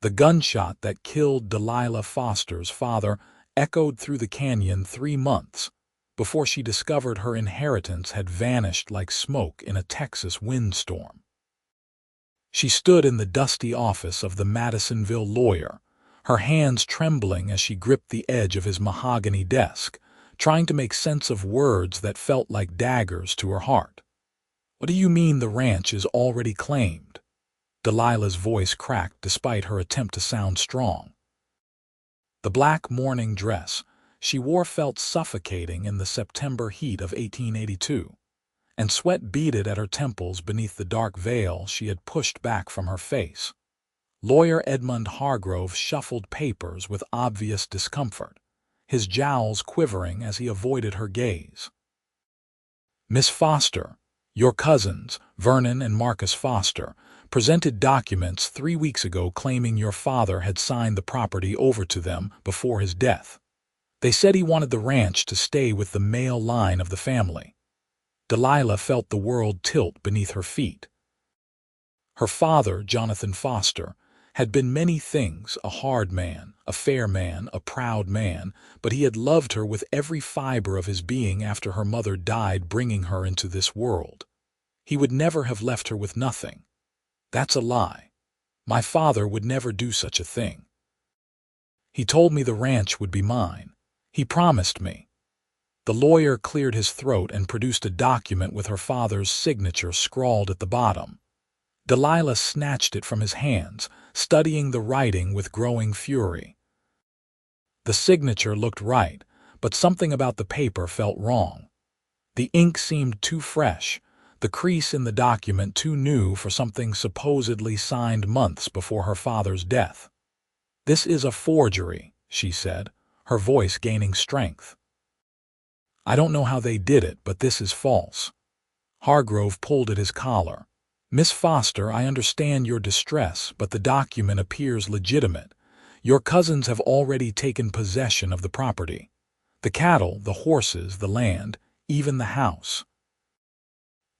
The gunshot that killed Delilah Foster's father echoed through the canyon 3 months before she discovered her inheritance had vanished like smoke in a Texas windstorm. She stood in the dusty office of the Madisonville lawyer, her hands trembling as she gripped the edge of his mahogany desk, trying to make sense of words that felt like daggers to her heart. "What do you mean the ranch is already claimed?" Delilah's voice cracked despite her attempt to sound strong. The black mourning dress she wore felt suffocating in the September heat of 1882, and sweat beaded at her temples beneath the dark veil she had pushed back from her face. Lawyer Edmund Hargrove shuffled papers with obvious discomfort, his jowls quivering as he avoided her gaze. "Miss Foster, your cousins, Vernon and Marcus Foster, presented documents 3 weeks ago claiming your father had signed the property over to them before his death. They said he wanted the ranch to stay with the male line of the family." Delilah felt the world tilt beneath her feet. Her father, Jonathan Foster, had been many things: a hard man, a fair man, a proud man, but he had loved her with every fiber of his being after her mother died bringing her into this world. He would never have left her with nothing. "That's a lie. My father would never do such a thing. He told me the ranch would be mine. He promised me." The lawyer cleared his throat and produced a document with her father's signature scrawled at the bottom. Delilah snatched it from his hands, studying the writing with growing fury. The signature looked right, but something about the paper felt wrong. The ink seemed too fresh, the crease in the document too new for something supposedly signed months before her father's death. "This is a forgery," she said, her voice gaining strength. "I don't know how they did it, but this is false." Hargrove pulled at his collar. "Miss Foster, I understand your distress, but the document appears legitimate. Your cousins have already taken possession of the property. The cattle, the horses, the land, even the house.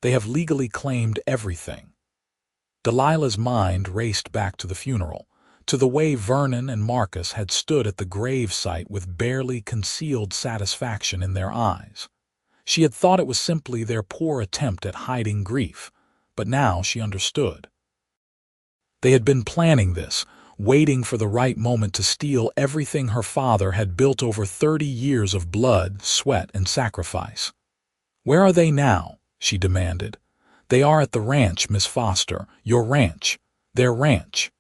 They have legally claimed everything." Delilah's mind raced back to the funeral, to the way Vernon and Marcus had stood at the grave site with barely concealed satisfaction in their eyes. She had thought it was simply their poor attempt at hiding grief, but now she understood. They had been planning this, waiting for the right moment to steal everything her father had built over 30 years of blood, sweat, and sacrifice. "Where are they now?" she demanded. "They are at the ranch, Miss Foster, your ranch, their ranch."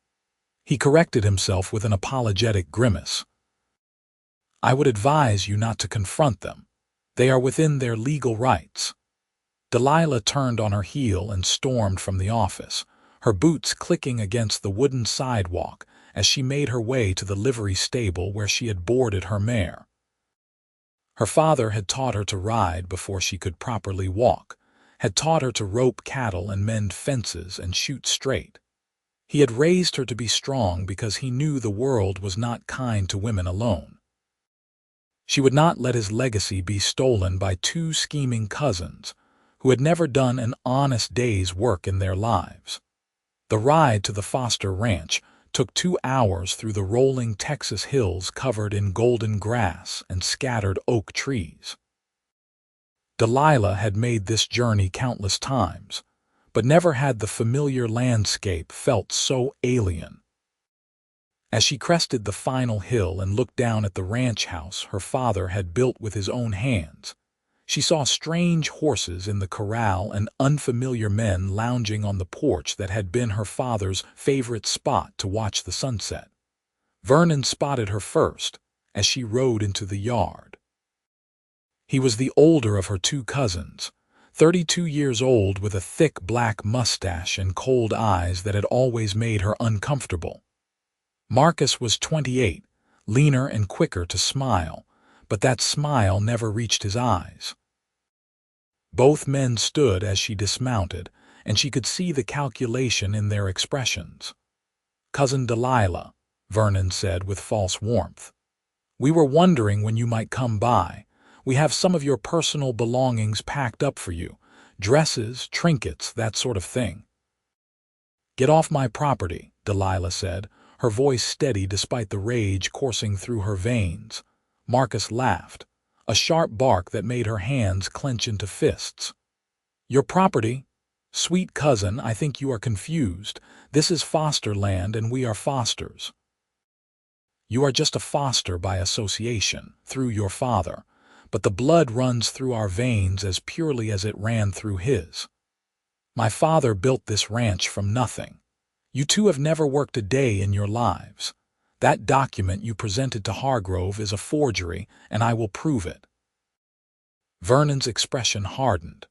He corrected himself with an apologetic grimace. "I would advise you not to confront them. They are within their legal rights." Delilah turned on her heel and stormed from the office, her boots clicking against the wooden sidewalk as she made her way to the livery stable where she had boarded her mare. Her father had taught her to ride before she could properly walk, had taught her to rope cattle and mend fences and shoot straight. He had raised her to be strong because he knew the world was not kind to women alone. She would not let his legacy be stolen by two scheming cousins who had never done an honest day's work in their lives. The ride to the Foster ranch took 2 hours through the rolling Texas hills covered in golden grass and scattered oak trees. Delilah had made this journey countless times, but never had the familiar landscape felt so alien. As she crested the final hill and looked down at the ranch house her father had built with his own hands, she saw strange horses in the corral and unfamiliar men lounging on the porch that had been her father's favorite spot to watch the sunset. Vernon spotted her first as she rode into the yard. He was the older of her two cousins, 32 years old, with a thick black mustache and cold eyes that had always made her uncomfortable. Marcus was 28, leaner and quicker to smile, but that smile never reached his eyes. Both men stood as she dismounted, and she could see the calculation in their expressions. "Cousin Delilah," Vernon said with false warmth, "we were wondering when you might come by. We have some of your personal belongings packed up for you, dresses, trinkets, that sort of thing." "Get off my property," Delilah said, her voice steady despite the rage coursing through her veins. Marcus laughed, a sharp bark that made her hands clench into fists. "Your property? Sweet cousin, I think you are confused. This is Foster land and we are Fosters." "You are just a Foster by association, through your father, but the blood runs through our veins as purely as it ran through his. My father built this ranch from nothing. You two have never worked a day in your lives. That document you presented to Hargrove is a forgery, and I will prove it." Vernon's expression hardened.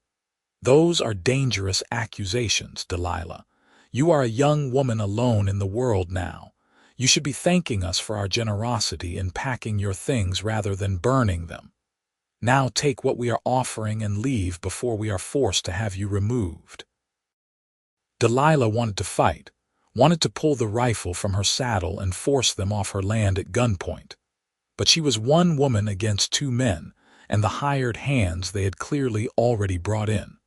"Those are dangerous accusations, Delilah. You are a young woman alone in the world now. You should be thanking us for our generosity in packing your things rather than burning them. Now take what we are offering and leave before we are forced to have you removed." Delilah wanted to fight, wanted to pull the rifle from her saddle and force them off her land at gunpoint. But she was one woman against two men, and the hired hands they had clearly already brought in.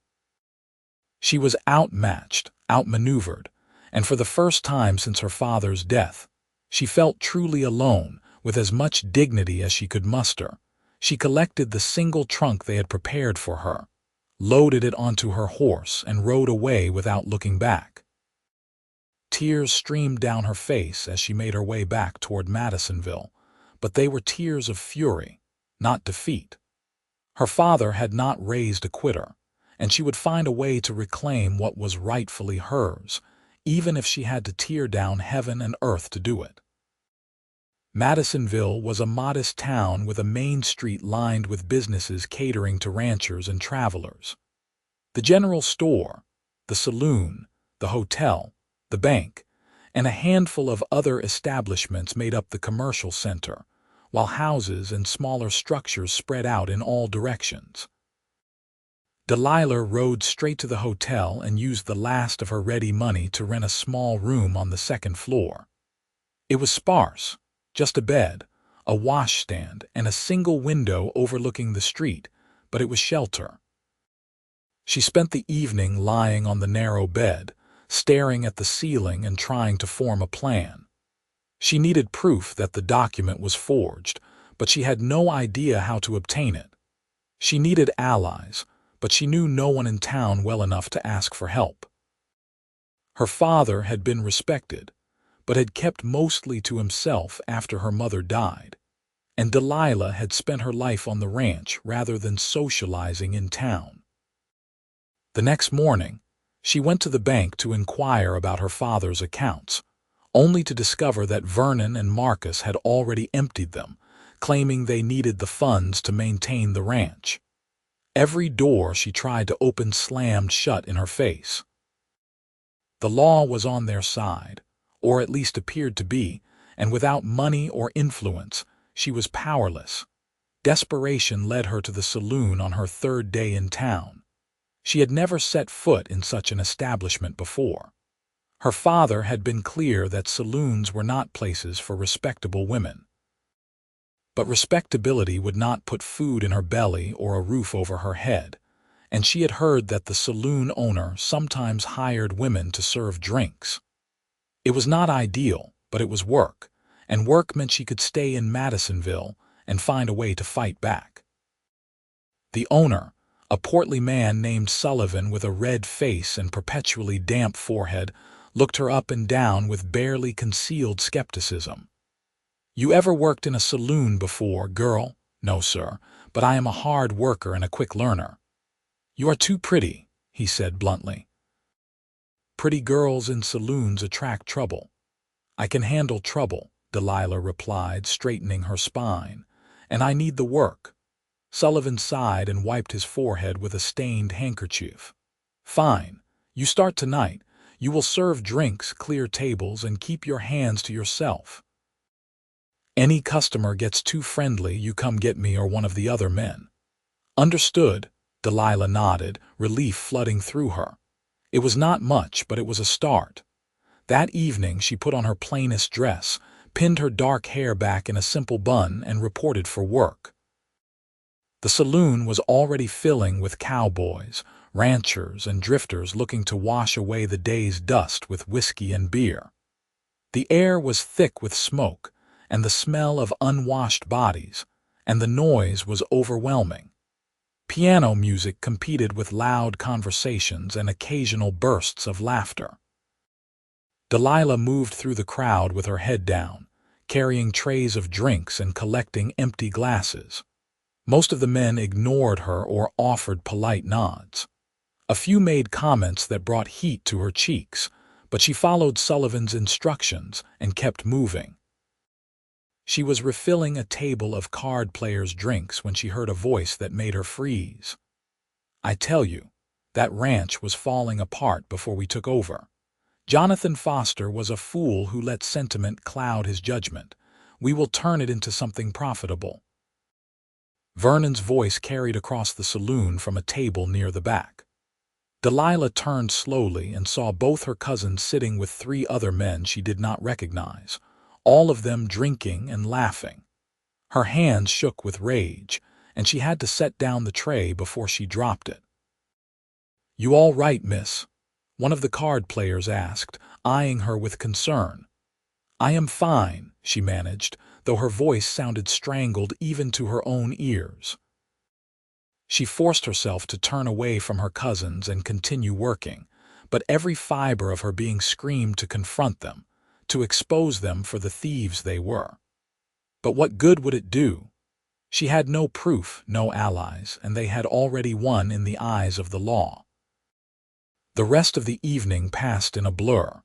She was outmatched, outmaneuvered, and for the first time since her father's death, she felt truly alone. With as much dignity as she could muster, she collected the single trunk they had prepared for her, loaded it onto her horse, and rode away without looking back. Tears streamed down her face as she made her way back toward Madisonville, but they were tears of fury, not defeat. Her father had not raised a quitter, and she would find a way to reclaim what was rightfully hers, even if she had to tear down heaven and earth to do it. Madisonville was a modest town with a main street lined with businesses catering to ranchers and travelers. The general store, the saloon, the hotel, the bank, and a handful of other establishments made up the commercial center, while houses and smaller structures spread out in all directions. Delilah rode straight to the hotel and used the last of her ready money to rent a small room on the second floor. It was sparse, just a bed, a washstand, and a single window overlooking the street, but it was shelter. She spent the evening lying on the narrow bed, staring at the ceiling and trying to form a plan. She needed proof that the document was forged, but she had no idea how to obtain it. She needed allies, but she knew no one in town well enough to ask for help. Her father had been respected, but had kept mostly to himself after her mother died, and Delilah had spent her life on the ranch rather than socializing in town. The next morning, she went to the bank to inquire about her father's accounts, only to discover that Vernon and Marcus had already emptied them, claiming they needed the funds to maintain the ranch. Every door she tried to open slammed shut in her face. The law was on their side, or at least appeared to be, and without money or influence, she was powerless. Desperation led her to the saloon on her third day in town. She had never set foot in such an establishment before. Her father had been clear that saloons were not places for respectable women. But respectability would not put food in her belly or a roof over her head, and she had heard that the saloon owner sometimes hired women to serve drinks. It was not ideal, but it was work, and work meant she could stay in Madisonville and find a way to fight back. The owner, a portly man named Sullivan with a red face and perpetually damp forehead, looked her up and down with barely concealed skepticism. "You ever worked in a saloon before, girl?" "No, sir, but I am a hard worker and a quick learner." "You are too pretty," he said bluntly. "Pretty girls in saloons attract trouble." "I can handle trouble," Delilah replied, straightening her spine, "and I need the work." Sullivan sighed and wiped his forehead with a stained handkerchief. "Fine. You start tonight. You will serve drinks, clear tables, and keep your hands to yourself. Any customer gets too friendly, you come get me or one of the other men." "Understood," Delilah nodded, relief flooding through her. It was not much, but it was a start. That evening she put on her plainest dress, pinned her dark hair back in a simple bun, and reported for work. The saloon was already filling with cowboys, ranchers, and drifters looking to wash away the day's dust with whiskey and beer. The air was thick with smoke, and the smell of unwashed bodies, and the noise was overwhelming. Piano music competed with loud conversations and occasional bursts of laughter. Delilah moved through the crowd with her head down, carrying trays of drinks and collecting empty glasses. Most of the men ignored her or offered polite nods. A few made comments that brought heat to her cheeks, but she followed Sullivan's instructions and kept moving. She was refilling a table of card players' drinks when she heard a voice that made her freeze. "I tell you, that ranch was falling apart before we took over. Jonathan Foster was a fool who let sentiment cloud his judgment. We will turn it into something profitable." Vernon's voice carried across the saloon from a table near the back. Delilah turned slowly and saw both her cousins sitting with 3 other men she did not recognize, all of them drinking and laughing. Her hands shook with rage, and she had to set down the tray before she dropped it. "You all right, miss?" one of the card players asked, eyeing her with concern. "I am fine," she managed, though her voice sounded strangled even to her own ears. She forced herself to turn away from her cousins and continue working, but every fiber of her being screamed to confront them, to expose them for the thieves they were. But what good would it do? She had no proof, no allies, and they had already won in the eyes of the law. The rest of the evening passed in a blur.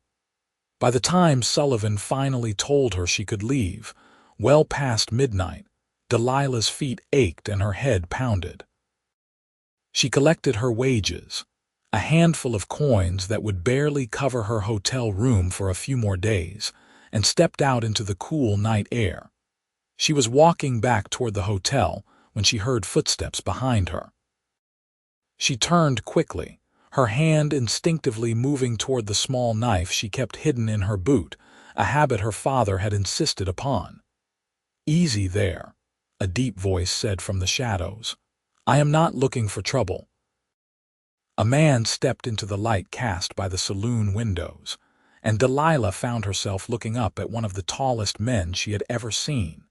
By the time Sullivan finally told her she could leave, well past midnight, Delilah's feet ached and her head pounded. She collected her wages, a handful of coins that would barely cover her hotel room for a few more days, and stepped out into the cool night air. She was walking back toward the hotel when she heard footsteps behind her. She turned quickly, her hand instinctively moving toward the small knife she kept hidden in her boot, a habit her father had insisted upon. "Easy there," a deep voice said from the shadows. "I am not looking for trouble." A man stepped into the light cast by the saloon windows, and Delilah found herself looking up at one of the tallest men she had ever seen.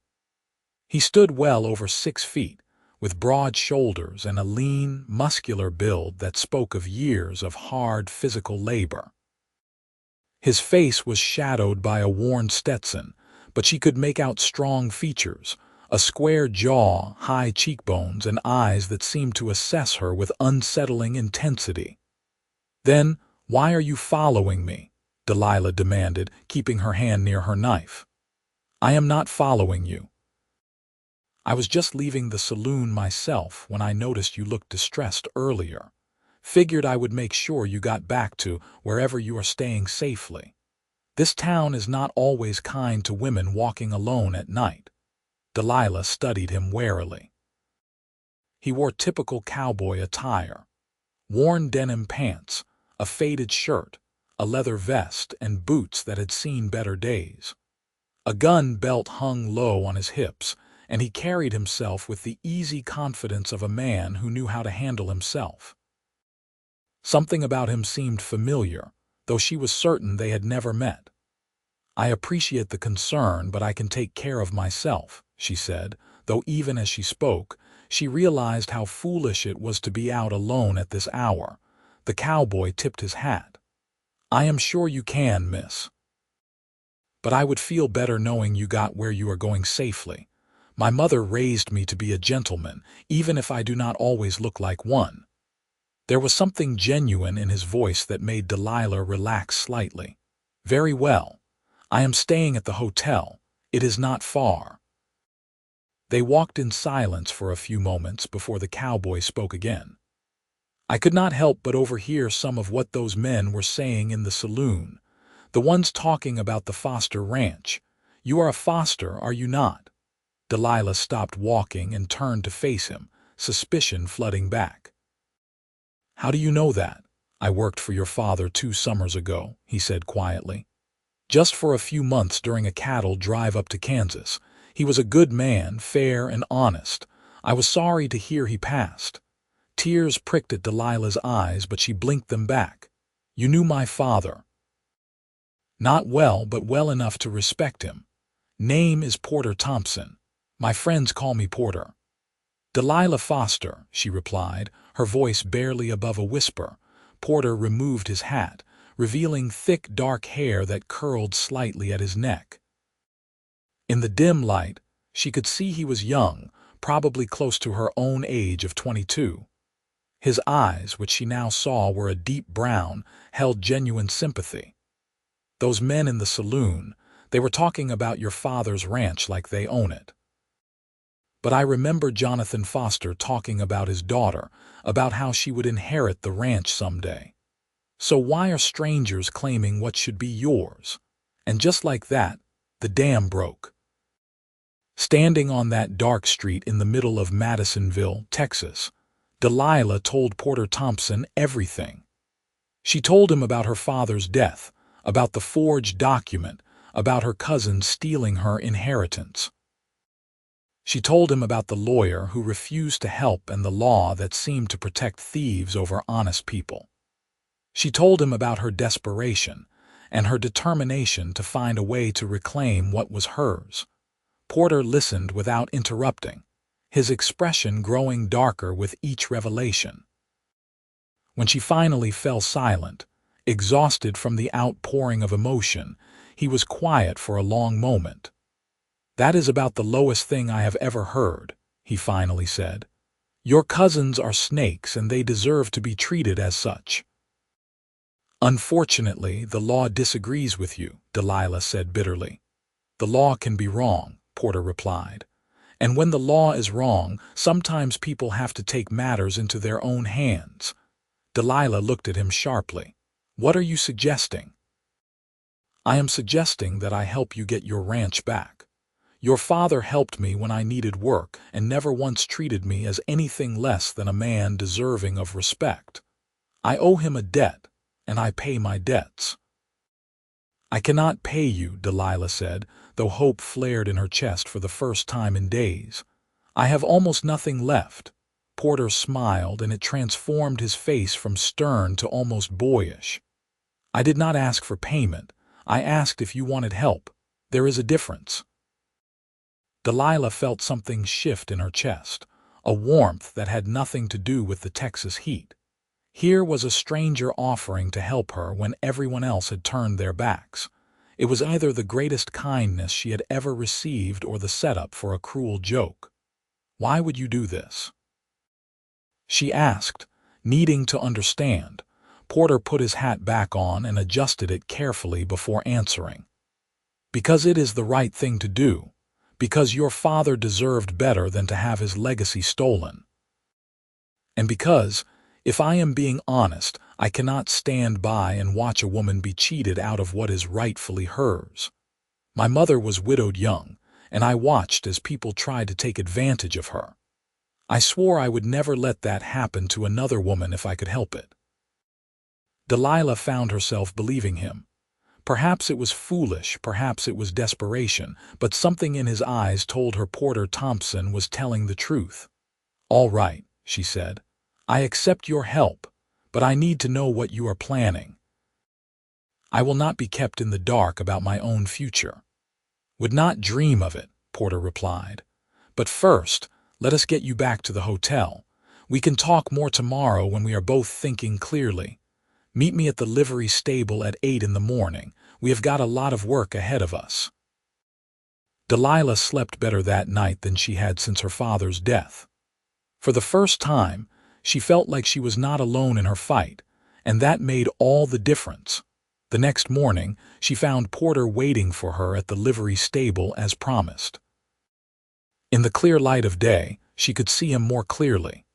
He stood well over 6 feet, with broad shoulders and a lean, muscular build that spoke of years of hard physical labor. His face was shadowed by a worn Stetson, but she could make out strong features, a square jaw, high cheekbones, and eyes that seemed to assess her with unsettling intensity. "Then, why are you following me?" Delilah demanded, keeping her hand near her knife. "I am not following you. I was just leaving the saloon myself when I noticed you looked distressed earlier. Figured I would make sure you got back to wherever you are staying safely. This town is not always kind to women walking alone at night." Delilah studied him warily. He wore typical cowboy attire: worn denim pants, a faded shirt, a leather vest, and boots that had seen better days. A gun belt hung low on his hips, and he carried himself with the easy confidence of a man who knew how to handle himself. Something about him seemed familiar, though she was certain they had never met. "I appreciate the concern, but I can take care of myself," she said, though even as she spoke, she realized how foolish it was to be out alone at this hour. The cowboy tipped his hat. "I am sure you can, miss. But I would feel better knowing you got where you are going safely. My mother raised me to be a gentleman, even if I do not always look like one." There was something genuine in his voice that made Delilah relax slightly. "Very well. I am staying at the hotel. It is not far." They walked in silence for a few moments before the cowboy spoke again. "I could not help but overhear some of what those men were saying in the saloon, the ones talking about the Foster ranch. You are a Foster, are you not?" Delilah stopped walking and turned to face him, suspicion flooding back. "How do you know that?" "I worked for your father 2 summers ago," he said quietly. "Just for a few months during a cattle drive up to Kansas. He was a good man, fair and honest. I was sorry to hear he passed." Tears pricked at Delilah's eyes, but she blinked them back. "You knew my father." Not well, but well enough to respect him. Name is Porter Thompson. My friends call me Porter. Delilah Foster, she replied, her voice barely above a whisper. Porter removed his hat, revealing thick dark hair that curled slightly at his neck. In the dim light, she could see he was young, probably close to her own age of 22. His eyes, which she now saw were a deep brown, held genuine sympathy. Those men in the saloon, they were talking about your father's ranch like they own it. But I remember Jonathan Foster talking about his daughter, about how she would inherit the ranch someday. So why are strangers claiming what should be yours? And just like that, the dam broke. Standing on that dark street in the middle of Madisonville, Texas, Delilah told Porter Thompson everything. She told him about her father's death, about the forged document, about her cousin stealing her inheritance. She told him about the lawyer who refused to help and the law that seemed to protect thieves over honest people. She told him about her desperation and her determination to find a way to reclaim what was hers. Porter listened without interrupting, his expression growing darker with each revelation. When she finally fell silent, exhausted from the outpouring of emotion, he was quiet for a long moment. "That is about the lowest thing I have ever heard," he finally said. "Your cousins are snakes and they deserve to be treated as such." "Unfortunately, the law disagrees with you," Delilah said bitterly. "The law can be wrong," Porter replied. "And when the law is wrong, sometimes people have to take matters into their own hands." Delilah looked at him sharply. "What are you suggesting?" "I am suggesting that I help you get your ranch back. Your father helped me when I needed work and never once treated me as anything less than a man deserving of respect. I owe him a debt, and I pay my debts." "I cannot pay you," Delilah said, though hope flared in her chest for the first time in days. "I have almost nothing left." Porter smiled, and it transformed his face from stern to almost boyish. "I did not ask for payment. I asked if you wanted help. There is a difference." Delilah felt something shift in her chest, a warmth that had nothing to do with the Texas heat. Here was a stranger offering to help her when everyone else had turned their backs. It was either the greatest kindness she had ever received or the setup for a cruel joke. "Why would you do this?" she asked, needing to understand. Porter put his hat back on and adjusted it carefully before answering. "Because it is the right thing to do. Because your father deserved better than to have his legacy stolen. And because, if I am being honest, I cannot stand by and watch a woman be cheated out of what is rightfully hers. My mother was widowed young, and I watched as people tried to take advantage of her. I swore I would never let that happen to another woman if I could help it." Delilah found herself believing him. Perhaps it was foolish, perhaps it was desperation, but something in his eyes told her Porter Thompson was telling the truth. "All right," she said. "I accept your help, but I need to know what you are planning." "I will not be kept in the dark about my own future." "Would not dream of it," Porter replied. "But first, let us get you back to the hotel. We can talk more tomorrow when we are both thinking clearly. Meet me at the livery stable at 8 in the morning. We have got a lot of work ahead of us." Delilah slept better that night than she had since her father's death. For the first time, she felt like she was not alone in her fight, and that made all the difference. The next morning, she found Porter waiting for her at the livery stable as promised. In the clear light of day, she could see him more clearly.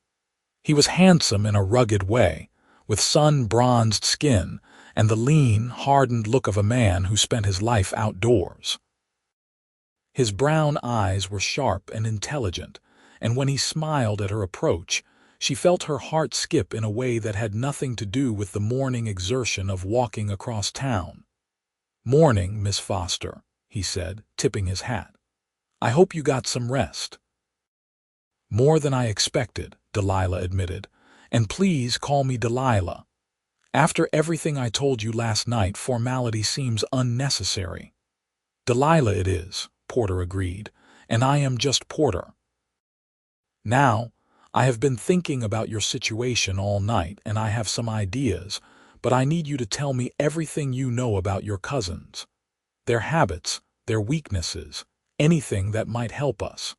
He was handsome in a rugged way, with sun-bronzed skin and the lean, hardened look of a man who spent his life outdoors. His brown eyes were sharp and intelligent, and when he smiled at her approach, she felt her heart skip in a way that had nothing to do with the morning exertion of walking across town. "Morning, Miss Foster," he said, tipping his hat. "I hope you got some rest." "More than I expected," Delilah admitted. "And please call me Delilah." After everything I told you last night, formality seems unnecessary. Delilah it is, Porter agreed, and I am just Porter. Now, I have been thinking about your situation all night and I have some ideas, but I need you to tell me everything you know about your cousins. Their habits, their weaknesses, anything that might help us.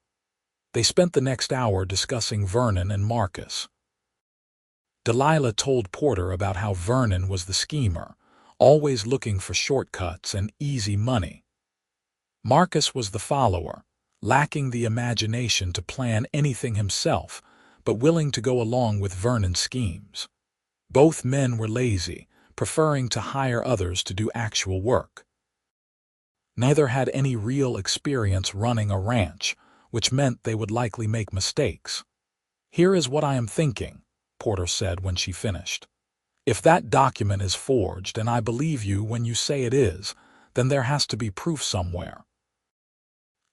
They spent the next hour discussing Vernon and Marcus. Delilah told Porter about how Vernon was the schemer, always looking for shortcuts and easy money. Marcus was the follower, lacking the imagination to plan anything himself, but willing to go along with Vernon's schemes. Both men were lazy, preferring to hire others to do actual work. Neither had any real experience running a ranch, which meant they would likely make mistakes. Here is what I am thinking, Porter said when she finished. If that document is forged, and I believe you when you say it is, then there has to be proof somewhere.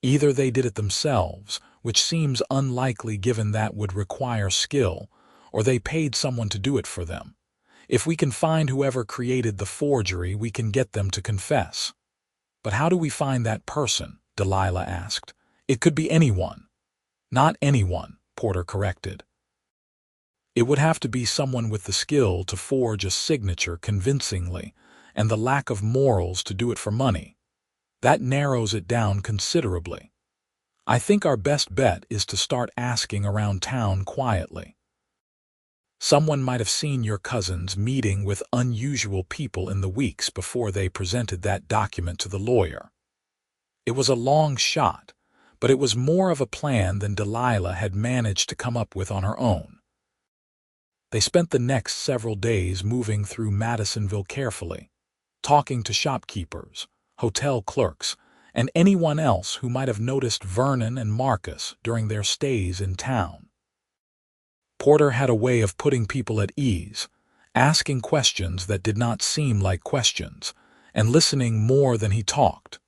Either they did it themselves, which seems unlikely given that would require skill, or they paid someone to do it for them. If we can find whoever created the forgery, we can get them to confess. But how do we find that person? Delilah asked. It could be anyone. Not anyone, Porter corrected. It would have to be someone with the skill to forge a signature convincingly and the lack of morals to do it for money. That narrows it down considerably. I think our best bet is to start asking around town quietly. Someone might have seen your cousins meeting with unusual people in the weeks before they presented that document to the lawyer. It was a long shot, but it was more of a plan than Delilah had managed to come up with on her own. They spent the next several days moving through Madisonville carefully, talking to shopkeepers, hotel clerks, and anyone else who might have noticed Vernon and Marcus during their stays in town. Porter had a way of putting people at ease, asking questions that did not seem like questions, and listening more than he talked.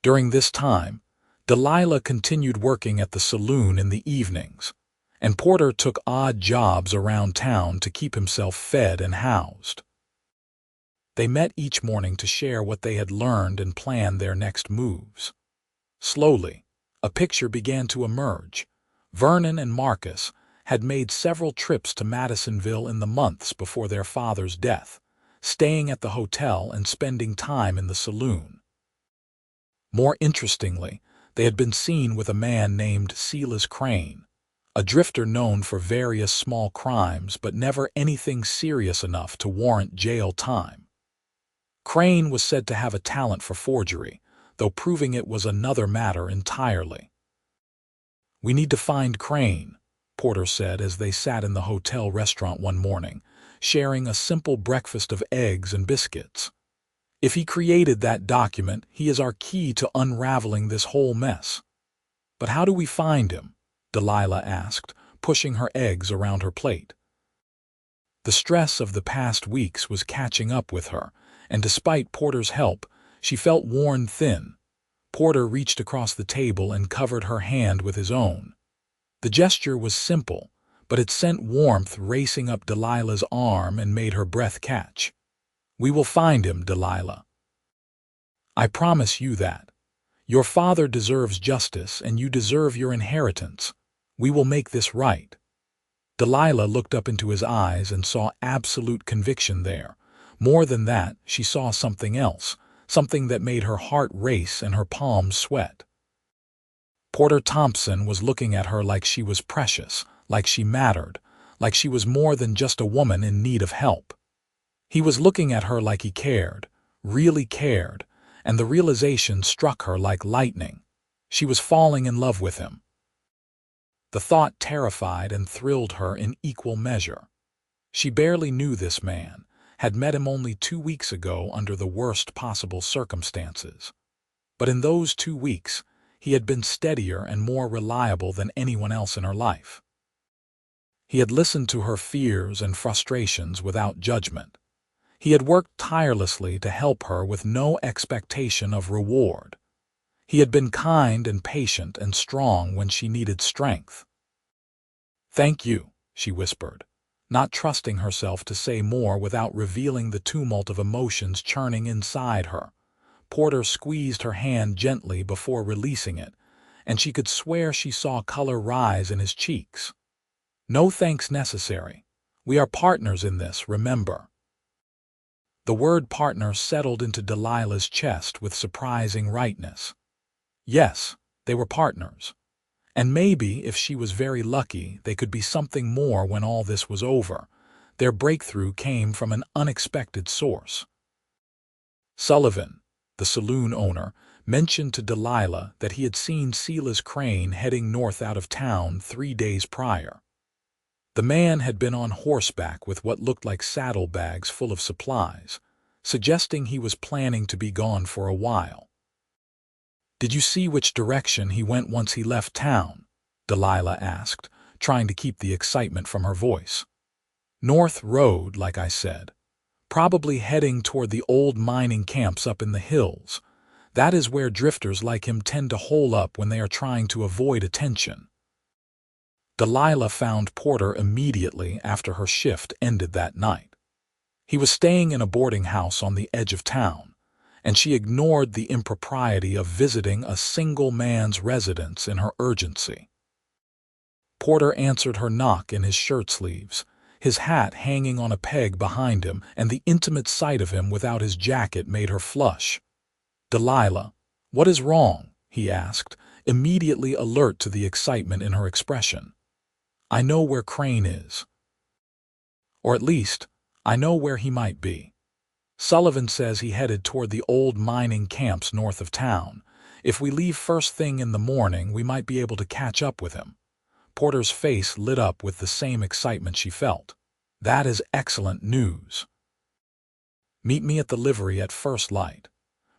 During this time, Delilah continued working at the saloon in the evenings, and Porter took odd jobs around town to keep himself fed and housed. They met each morning to share what they had learned and plan their next moves. Slowly, a picture began to emerge. Vernon and Marcus had made several trips to Madisonville in the months before their father's death, staying at the hotel and spending time in the saloon. More interestingly, they had been seen with a man named Silas Crane, a drifter known for various small crimes but never anything serious enough to warrant jail time. Crane was said to have a talent for forgery, though proving it was another matter entirely. "We need to find Crane," Porter said as they sat in the hotel restaurant one morning, sharing a simple breakfast of eggs and biscuits. "If he created that document, he is our key to unraveling this whole mess." "But how do we find him?" Delilah asked, pushing her eggs around her plate. The stress of the past weeks was catching up with her, and despite Porter's help, she felt worn thin. Porter reached across the table and covered her hand with his own. The gesture was simple, but it sent warmth racing up Delilah's arm and made her breath catch. "We will find him, Delilah. I promise you that. Your father deserves justice and you deserve your inheritance. We will make this right." Delilah looked up into his eyes and saw absolute conviction there. More than that, she saw something else, something that made her heart race and her palms sweat. Porter Thompson was looking at her like she was precious, like she mattered, like she was more than just a woman in need of help. He was looking at her like he cared, really cared, and the realization struck her like lightning. She was falling in love with him. The thought terrified and thrilled her in equal measure. She barely knew this man, had met him only 2 weeks ago under the worst possible circumstances. But in those 2 weeks, he had been steadier and more reliable than anyone else in her life. He had listened to her fears and frustrations without judgment. He had worked tirelessly to help her with no expectation of reward. He had been kind and patient and strong when she needed strength. "Thank you," she whispered. not trusting herself to say more without revealing the tumult of emotions churning inside her. Porter squeezed her hand gently before releasing it, and she could swear she saw color rise in his cheeks. "No thanks necessary. We are partners in this, remember." The word partner settled into Delilah's chest with surprising rightness. Yes, they were partners. And maybe, if she was very lucky, they could be something more when all this was over. Their breakthrough came from an unexpected source. Sullivan, the saloon owner, mentioned to Delilah that he had seen Sela's crane heading north out of town 3 days prior. The man had been on horseback with what looked like saddlebags full of supplies, suggesting he was planning to be gone for a while. "Did you see which direction he went once he left town?" Delilah asked, trying to keep the excitement from her voice. "North Road, like I said. Probably heading toward the old mining camps up in the hills. That is where drifters like him tend to hole up when they are trying to avoid attention." Delilah found Porter immediately after her shift ended that night. He was staying in a boarding house on the edge of town, and she ignored the impropriety of visiting a single man's residence in her urgency. Porter answered her knock in his shirt sleeves, his hat hanging on a peg behind him, and the intimate sight of him without his jacket made her flush. "Delilah, what is wrong?" he asked, immediately alert to the excitement in her expression. "I know where Crane is. Or at least, I know where he might be. Sullivan says he headed toward the old mining camps north of town. If we leave first thing in the morning, we might be able to catch up with him." Porter's face lit up with the same excitement she felt. "That is excellent news. Meet me at the livery at first light.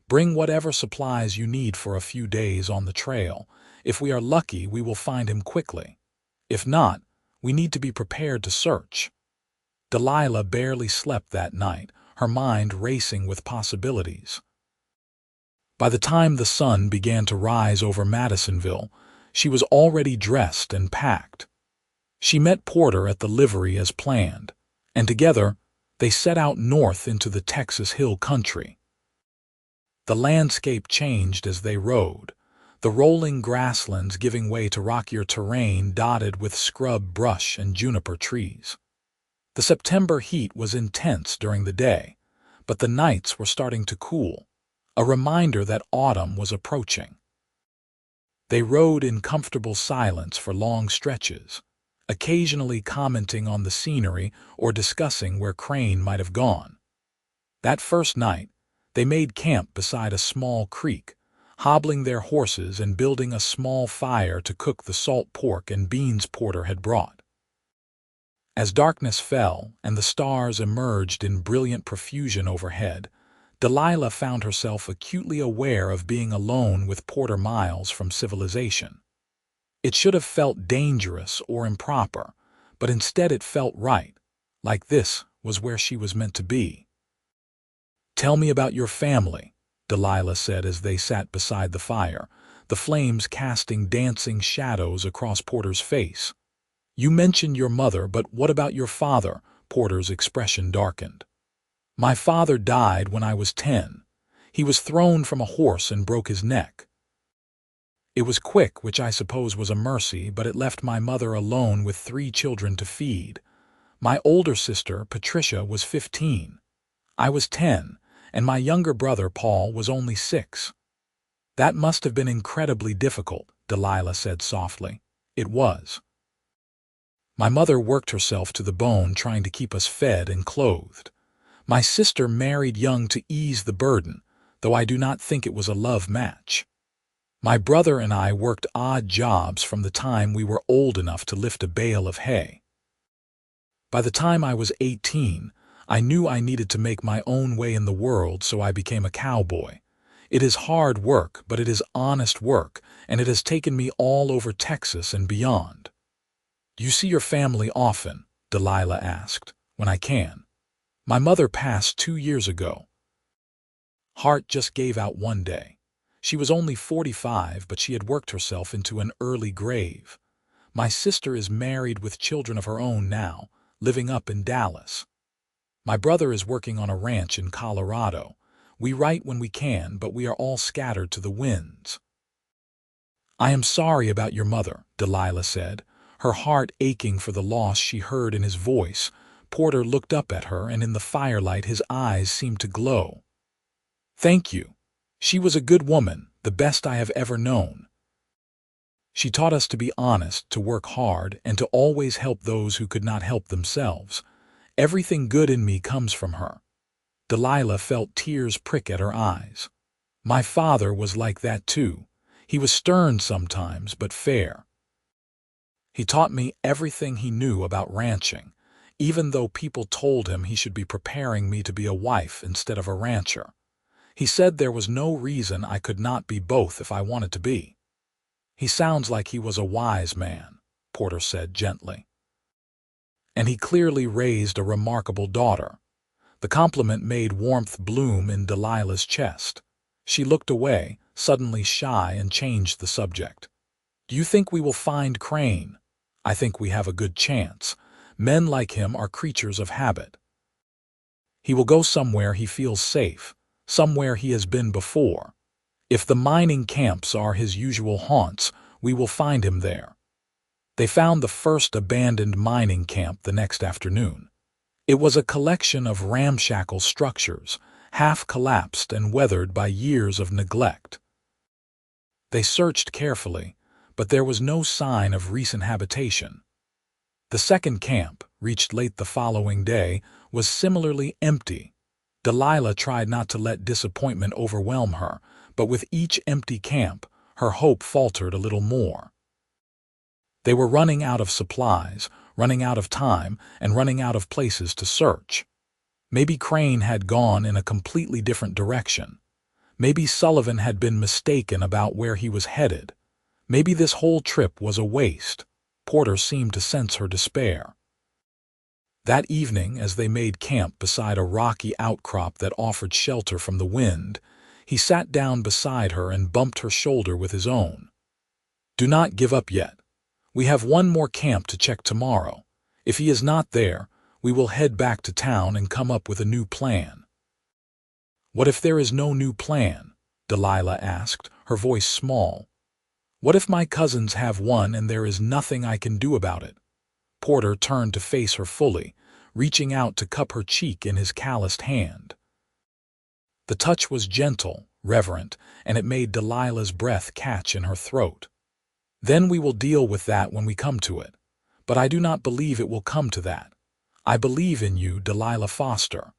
Bring whatever supplies you need for a few days on the trail. If we are lucky, we will find him quickly. If not, we need to be prepared to search." Delilah barely slept that night, her mind racing with possibilities. By the time the sun began to rise over Madisonville, she was already dressed and packed. She met Porter at the livery as planned, and together they set out north into the Texas hill country. The landscape changed as they rode, the rolling grasslands giving way to rockier terrain dotted with scrub brush and juniper trees. The September heat was intense during the day, but the nights were starting to cool, a reminder that autumn was approaching. They rode in comfortable silence for long stretches, occasionally commenting on the scenery or discussing where Crane might have gone. That first night, they made camp beside a small creek, hobbling their horses and building a small fire to cook the salt pork and beans Porter had brought. As darkness fell and the stars emerged in brilliant profusion overhead, Delilah found herself acutely aware of being alone with Porter miles from civilization. It should have felt dangerous or improper, but instead it felt right, like this was where she was meant to be. "Tell me about your family," Delilah said as they sat beside the fire, the flames casting dancing shadows across Porter's face. "You mentioned your mother, but what about your father?" Porter's expression darkened. "My father died when I was 10. He was thrown from a horse and broke his neck. It was quick, which I suppose was a mercy, but it left my mother alone with 3 children to feed. My older sister, Patricia, was 15. I was 10, and my younger brother, Paul, was only 6. That must have been incredibly difficult," Delilah said softly. "It was. My mother worked herself to the bone trying to keep us fed and clothed. My sister married young to ease the burden, though I do not think it was a love match. My brother and I worked odd jobs from the time we were old enough to lift a bale of hay. By the time I was 18, I knew I needed to make my own way in the world, so I became a cowboy. It is hard work, but it is honest work, and it has taken me all over Texas and beyond." "Do you see your family often?" Delilah asked. "When I can. My mother passed 2 years ago." Heart just gave out one day. She was only 45, but she had worked herself into an early grave. "My sister is married with children of her own now," living up in Dallas. My brother is working on a ranch in Colorado. We write when we can, but we are all scattered to the winds." "I am sorry about your mother," Delilah said, her heart aching for the loss she heard in his voice. Porter looked up at her, and in the firelight his eyes seemed to glow. "Thank you. She was a good woman, the best I have ever known. She taught us to be honest, to work hard, and to always help those who could not help themselves. Everything good in me comes from her." Delilah felt tears prick at her eyes. "My father was like that too. He was stern sometimes, but fair. He taught me everything he knew about ranching, even though people told him he should be preparing me to be a wife instead of a rancher. He said there was no reason I could not be both if I wanted to be." "He sounds like he was a wise man," Porter said gently. "And he clearly raised a remarkable daughter." The compliment made warmth bloom in Delilah's chest. She looked away, suddenly shy, and changed the subject. "Do you think we will find Crane?" "I think we have a good chance. Men like him are creatures of habit. He will go somewhere he feels safe, somewhere he has been before. If the mining camps are his usual haunts, we will find him there." They found the first abandoned mining camp the next afternoon. It was a collection of ramshackle structures, half collapsed and weathered by years of neglect. They searched carefully, but there was no sign of recent habitation. The second camp, reached late the following day, was similarly empty. Delilah tried not to let disappointment overwhelm her, but with each empty camp, her hope faltered a little more. They were running out of supplies, running out of time, and running out of places to search. Maybe Crane had gone in a completely different direction. Maybe Sullivan had been mistaken about where he was headed. Maybe this whole trip was a waste. Porter seemed to sense her despair. That evening, as they made camp beside a rocky outcrop that offered shelter from the wind, he sat down beside her and bumped her shoulder with his own. "Do not give up yet. We have one more camp to check tomorrow. If he is not there, we will head back to town and come up with a new plan." "What if there is no new plan?" Delilah asked, her voice small. "What if my cousins have one and there is nothing I can do about it?" Porter turned to face her fully, reaching out to cup her cheek in his calloused hand. The touch was gentle, reverent, and it made Delilah's breath catch in her throat. "Then we will deal with that when we come to it. But I do not believe it will come to that. I believe in you, Delilah Foster.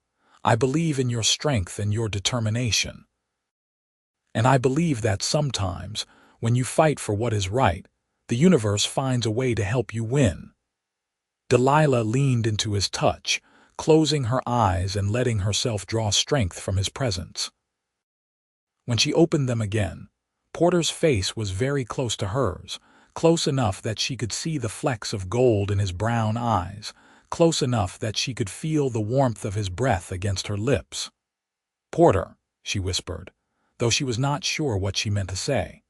I believe in your strength and your determination. And I believe that sometimes, when you fight for what is right, the universe finds a way to help you win." Delilah leaned into his touch, closing her eyes and letting herself draw strength from his presence. When she opened them again, Porter's face was very close to hers, close enough that she could see the flecks of gold in his brown eyes, close enough that she could feel the warmth of his breath against her lips. "Porter," she whispered, though she was not sure what she meant to say.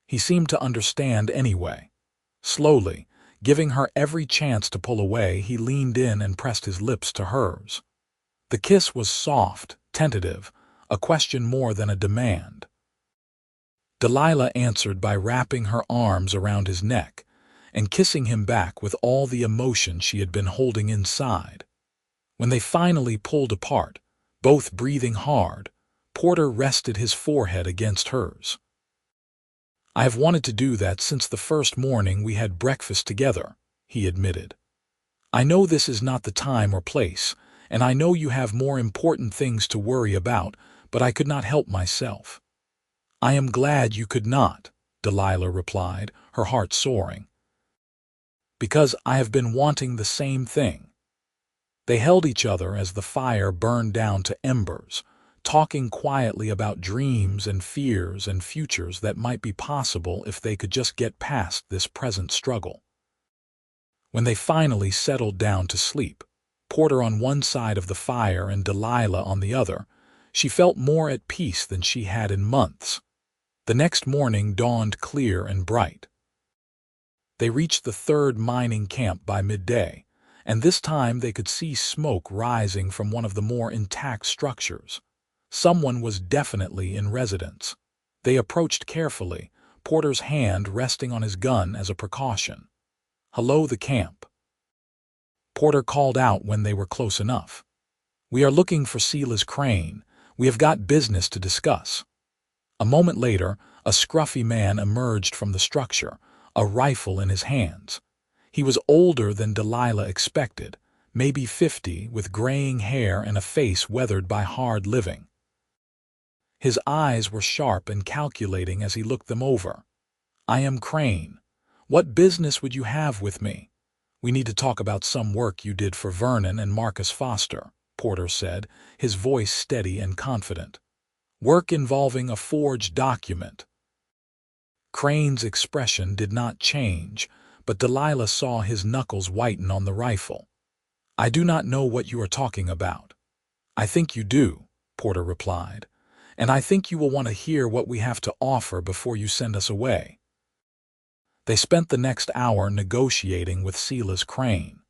He seemed to understand anyway. Slowly, giving her every chance to pull away, he leaned in and pressed his lips to hers. The kiss was soft, tentative, a question more than a demand. Delilah answered by wrapping her arms around his neck and kissing him back with all the emotion she had been holding inside. When they finally pulled apart, both breathing hard, Porter rested his forehead against hers. "I have wanted to do that since the first morning we had breakfast together," he admitted. "I know this is not the time or place, and I know you have more important things to worry about, but I could not help myself." "I am glad you could not," Delilah replied, her heart soaring. "Because I have been wanting the same thing." They held each other as the fire burned down to embers, talking quietly about dreams and fears and futures that might be possible if they could just get past this present struggle. When they finally settled down to sleep, Porter on one side of the fire and Delilah on the other, she felt more at peace than she had in months. The next morning dawned clear and bright. They reached the third mining camp by midday, and this time they could see smoke rising from one of the more intact structures. Someone was definitely in residence. They approached carefully, Porter's hand resting on his gun as a precaution. "Hello, the camp," Porter called out when they were close enough. "We are looking for Silas Crane. We have got business to discuss." A moment later, a scruffy man emerged from the structure, a rifle in his hands. He was older than Delilah expected, maybe 50, with graying hair and a face weathered by hard living. His eyes were sharp and calculating as he looked them over. "I am Crane. What business would you have with me?" "We need to talk about some work you did for Vernon and Marcus Foster," Porter said, his voice steady and confident. "Work involving a forged document." Crane's expression did not change, but Delilah saw his knuckles whiten on the rifle. "I do not know what you are talking about." "I think you do," Porter replied, "and I think you will want to hear what we have to offer before you send us away." They spent the next hour negotiating with Silas Crane.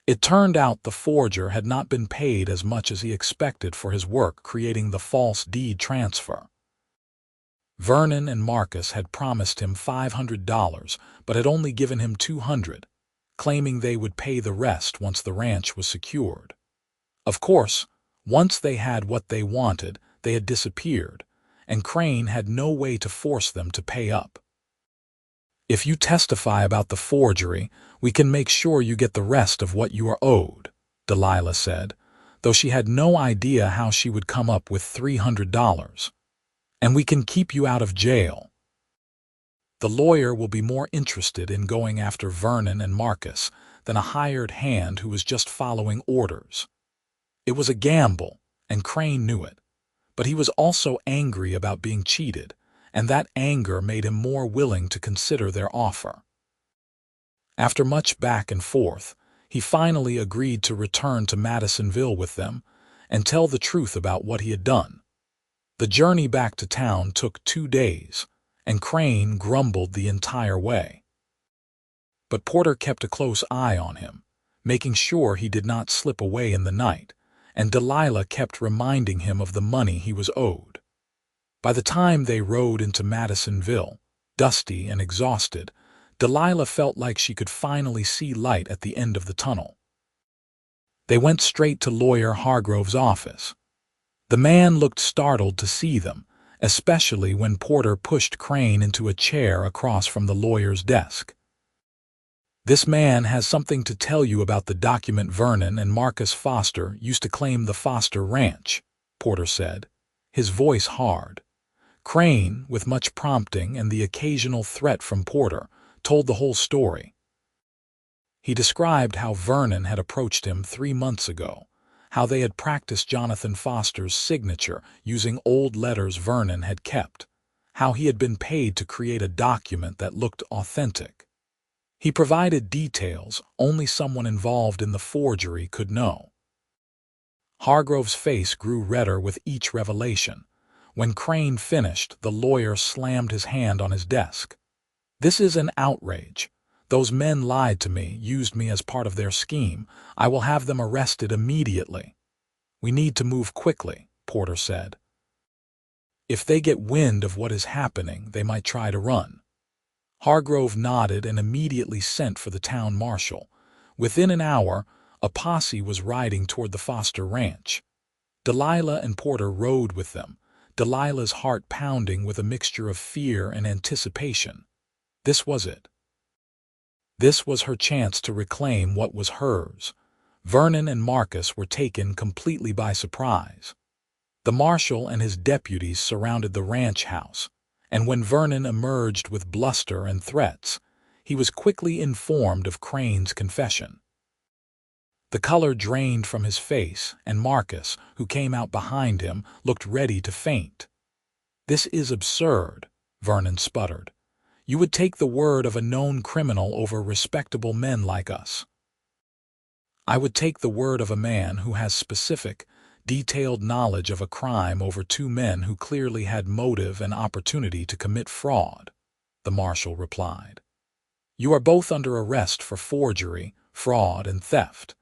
It turned out the forger had not been paid as much as he expected for his work creating the false deed transfer. Vernon and Marcus had promised him $500, but had only given him $200, claiming they would pay the rest once the ranch was secured. Of course, once they had what they wanted, they had disappeared, and Crane had no way to force them to pay up. "If you testify about the forgery, we can make sure you get the rest of what you are owed," Delilah said, though she had no idea how she would come up with $300. "And we can keep you out of jail." The lawyer will be more interested in going after Vernon and Marcus than a hired hand who was just following orders. It was a gamble, and Crane knew it, but he was also angry about being cheated, and that anger made him more willing to consider their offer. After much back and forth, he finally agreed to return to Madisonville with them and tell the truth about what he had done. The journey back to town took 2 days, and Crane grumbled the entire way. But Porter kept a close eye on him, making sure he did not slip away in the night, and Delilah kept reminding him of the money he was owed. By the time they rode into Madisonville, dusty and exhausted, Delilah felt like she could finally see light at the end of the tunnel. They went straight to Lawyer Hargrove's office. The man looked startled to see them, especially when Porter pushed Crane into a chair across from the lawyer's desk. "This man has something to tell you about the document Vernon and Marcus Foster used to claim the Foster Ranch," Porter said, his voice hard. Crane, with much prompting and the occasional threat from Porter, told the whole story. He described how Vernon had approached him 3 months ago, how they had practiced Jonathan Foster's signature using old letters Vernon had kept, how he had been paid to create a document that looked authentic. He provided details only someone involved in the forgery could know. Hargrove's face grew redder with each revelation. When Crane finished, the lawyer slammed his hand on his desk. "This is an outrage. Those men lied to me, used me as part of their scheme. I will have them arrested immediately." "We need to move quickly," Porter said. "If they get wind of what is happening, they might try to run." Hargrove nodded and immediately sent for the town marshal. Within an hour, a posse was riding toward the Foster Ranch. Delilah and Porter rode with them, Delilah's heart pounding with a mixture of fear and anticipation. This was it. This was her chance to reclaim what was hers. Vernon and Marcus were taken completely by surprise. The marshal and his deputies surrounded the ranch house, and when Vernon emerged with bluster and threats, he was quickly informed of Crane's confession. The color drained from his face, and Marcus, who came out behind him, looked ready to faint. "This is absurd," Vernon sputtered. "You would take the word of a known criminal over respectable men like us." "I would take the word of a man who has specific, detailed knowledge of a crime over 2 men who clearly had motive and opportunity to commit fraud," the marshal replied. "You are both under arrest for forgery, fraud, and theft.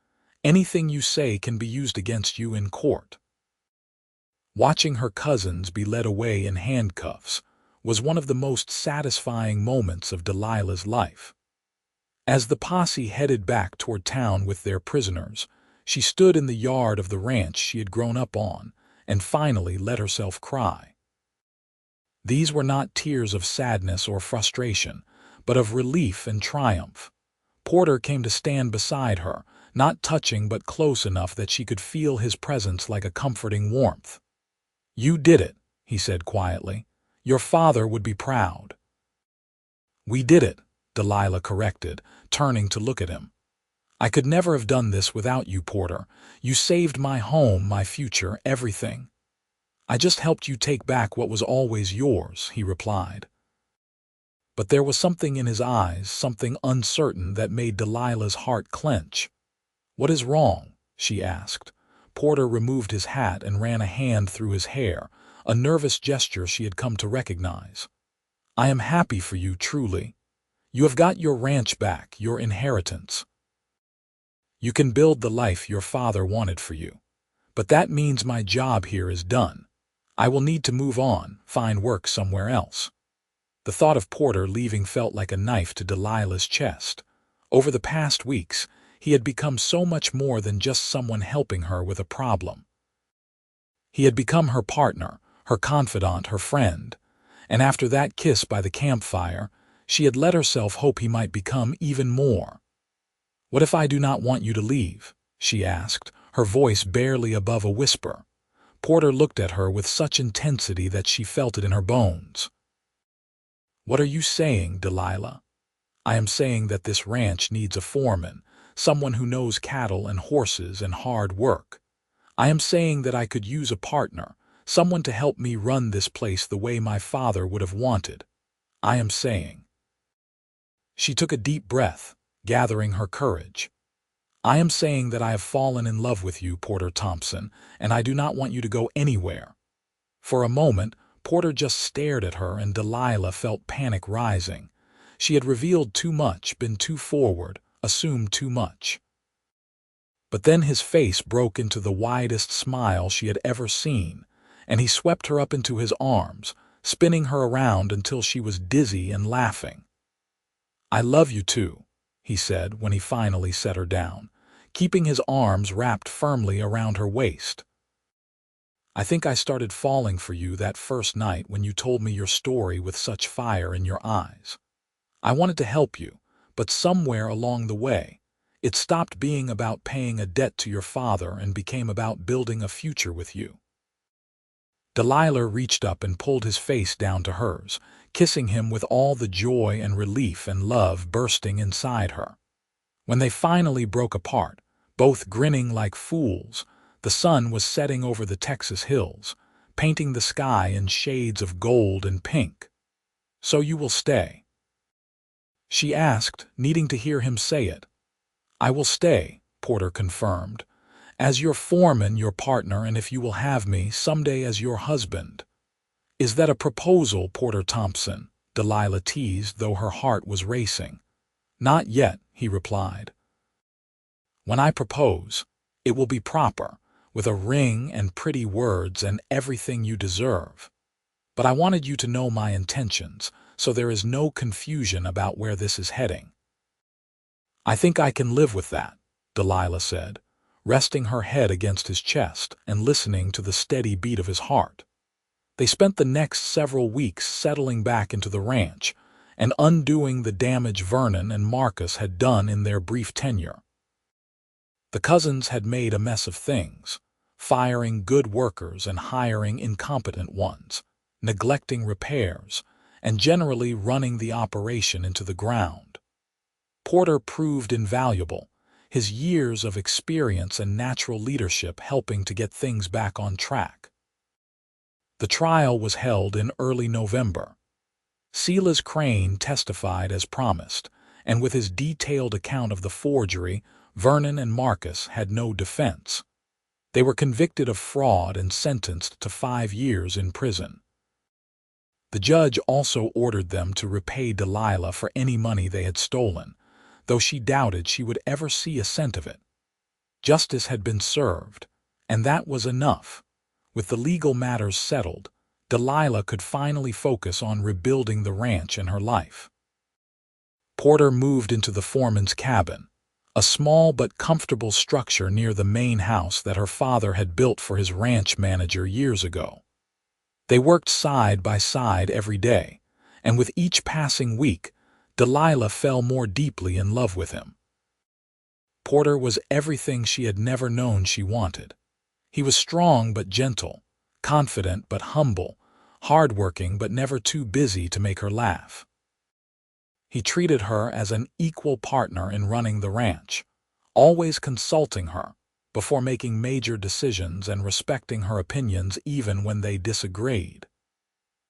Anything you say can be used against you in court. Watching her cousins be led away in handcuffs was one of the most satisfying moments of Delilah's life. As the posse headed back toward town with their prisoners, she stood in the yard of the ranch she had grown up on and finally let herself cry. These were not tears of sadness or frustration, but of relief and triumph. Porter came to stand beside her, not touching but close enough that she could feel his presence like a comforting warmth. "You did it," he said quietly. "Your father would be proud." "We did it," Delilah corrected, turning to look at him. "I could never have done this without you, Porter. You saved my home, my future, everything." "I just helped you take back what was always yours," he replied. But there was something in his eyes, something uncertain that made Delilah's heart clench. "What is wrong?" she asked. Porter removed his hat and ran a hand through his hair, a nervous gesture she had come to recognize. "I am happy for you, truly. You have got your ranch back, your inheritance. You can build the life your father wanted for you. But that means my job here is done. I will need to move on, find work somewhere else." The thought of Porter leaving felt like a knife to Delilah's chest. Over the past weeks, he had become so much more than just someone helping her with a problem. He had become her partner, her confidant, her friend. And after that kiss by the campfire, she had let herself hope he might become even more. "What if I do not want you to leave?" she asked, her voice barely above a whisper. Porter looked at her with such intensity that she felt it in her bones. "What are you saying, Delilah?" "I am saying that this ranch needs a foreman, someone who knows cattle and horses and hard work. I am saying that I could use a partner, someone to help me run this place the way my father would have wanted. I am saying." She took a deep breath, gathering her courage. "I am saying that I have fallen in love with you, Porter Thompson, and I do not want you to go anywhere." For a moment, Porter just stared at her and Delilah felt panic rising. She had revealed too much, been too forward, assumed too much. But then his face broke into the widest smile she had ever seen, and he swept her up into his arms, spinning her around until she was dizzy and laughing. "I love you too," he said when he finally set her down, keeping his arms wrapped firmly around her waist. "I think I started falling for you that first night when you told me your story with such fire in your eyes. I wanted to help you, but somewhere along the way, it stopped being about paying a debt to your father and became about building a future with you." Delilah reached up and pulled his face down to hers, kissing him with all the joy and relief and love bursting inside her. When they finally broke apart, both grinning like fools, the sun was setting over the Texas hills, painting the sky in shades of gold and pink. "So you will stay?" she asked, needing to hear him say it. "I will stay," Porter confirmed, "as your foreman, your partner, and if you will have me, someday as your husband." "Is that a proposal, Porter Thompson?" Delilah teased, though her heart was racing. "Not yet," he replied. "When I propose, it will be proper, with a ring and pretty words and everything you deserve. But I wanted you to know my intentions, so there is no confusion about where this is heading." "I think I can live with that," Delilah said, resting her head against his chest and listening to the steady beat of his heart. They spent the next several weeks settling back into the ranch and undoing the damage Vernon and Marcus had done in their brief tenure. The cousins had made a mess of things, firing good workers and hiring incompetent ones, neglecting repairs, and generally running the operation into the ground. Porter proved invaluable, his years of experience and natural leadership helping to get things back on track. The trial was held in early November. Silas Crane testified as promised, and with his detailed account of the forgery, Vernon and Marcus had no defense. They were convicted of fraud and sentenced to 5 years in prison. The judge also ordered them to repay Delilah for any money they had stolen, though she doubted she would ever see a cent of it. Justice had been served, and that was enough. With the legal matters settled, Delilah could finally focus on rebuilding the ranch and her life. Porter moved into the foreman's cabin, a small but comfortable structure near the main house that her father had built for his ranch manager years ago. They worked side by side every day, and with each passing week, Delilah fell more deeply in love with him. Porter was everything she had never known she wanted. He was strong but gentle, confident but humble, hardworking but never too busy to make her laugh. He treated her as an equal partner in running the ranch, always consulting her before making major decisions and respecting her opinions even when they disagreed.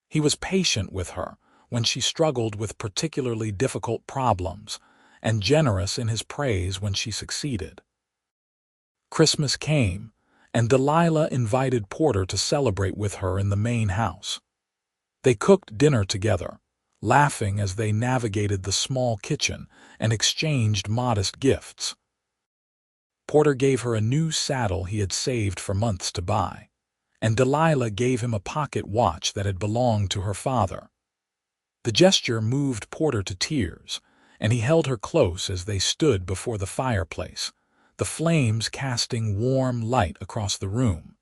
He was patient with her when she struggled with particularly difficult problems, and generous in his praise when she succeeded. Christmas came, and Delilah invited Porter to celebrate with her in the main house. They cooked dinner together, laughing as they navigated the small kitchen and exchanged modest gifts. Porter gave her a new saddle he had saved for months to buy, and Delilah gave him a pocket watch that had belonged to her father. The gesture moved Porter to tears, and he held her close as they stood before the fireplace, the flames casting warm light across the room.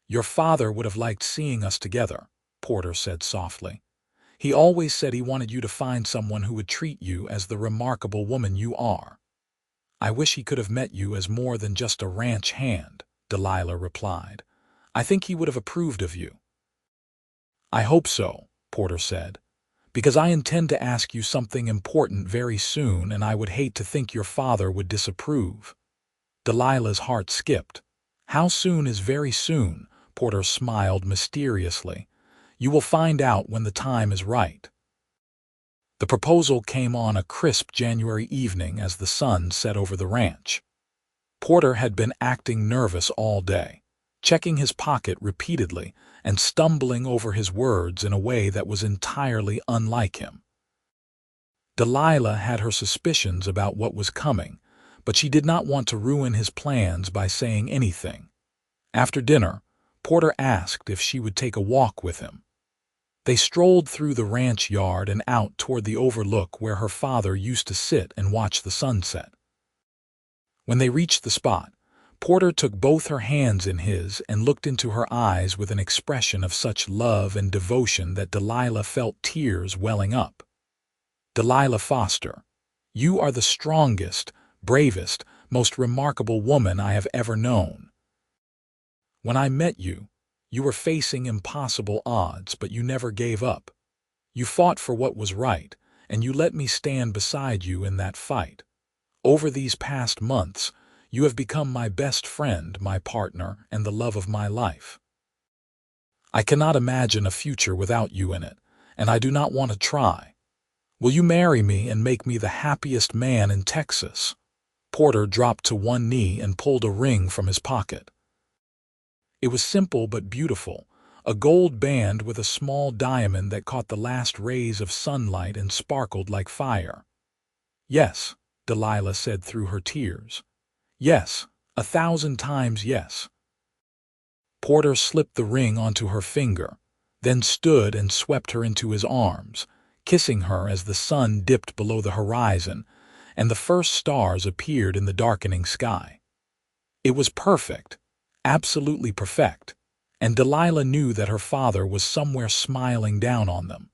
"Your father would have liked seeing us together," Porter said softly. "He always said he wanted you to find someone who would treat you as the remarkable woman you are." "I wish he could have met you as more than just a ranch hand," Delilah replied. "I think he would have approved of you." "I hope so," Porter said, "because I intend to ask you something important very soon, and I would hate to think your father would disapprove." Delilah's heart skipped. "How soon is very soon?" Porter smiled mysteriously. "You will find out when the time is right." The proposal came on a crisp January evening as the sun set over the ranch. Porter had been acting nervous all day, checking his pocket repeatedly and stumbling over his words in a way that was entirely unlike him. Delilah had her suspicions about what was coming, but she did not want to ruin his plans by saying anything. After dinner, Porter asked if she would take a walk with him. They strolled through the ranch yard and out toward the overlook where her father used to sit and watch the sunset. When they reached the spot, Porter took both her hands in his and looked into her eyes with an expression of such love and devotion that Delilah felt tears welling up. "Delilah Foster, you are the strongest, bravest, most remarkable woman I have ever known. When I met you, you were facing impossible odds, but you never gave up. You fought for what was right, and you let me stand beside you in that fight. Over these past months, you have become my best friend, my partner, and the love of my life. I cannot imagine a future without you in it, and I do not want to try. Will you marry me and make me the happiest man in Texas?" Porter dropped to one knee and pulled a ring from his pocket. It was simple but beautiful, a gold band with a small diamond that caught the last rays of sunlight and sparkled like fire. "Yes," Delilah said through her tears. "Yes, 1,000 times yes." Porter slipped the ring onto her finger, then stood and swept her into his arms, kissing her as the sun dipped below the horizon and the first stars appeared in the darkening sky. It was perfect, absolutely perfect, and Delilah knew that her father was somewhere smiling down on them.